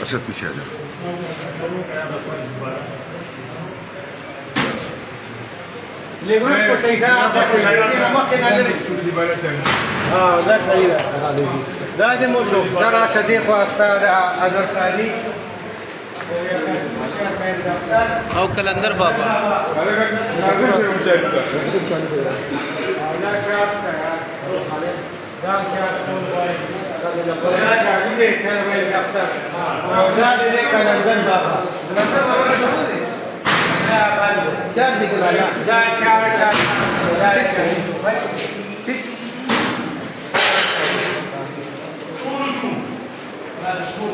असद पीछे आ जाओ। لا دي موشو ترى صديق واختار هذا الثاني او کلندر بابا لا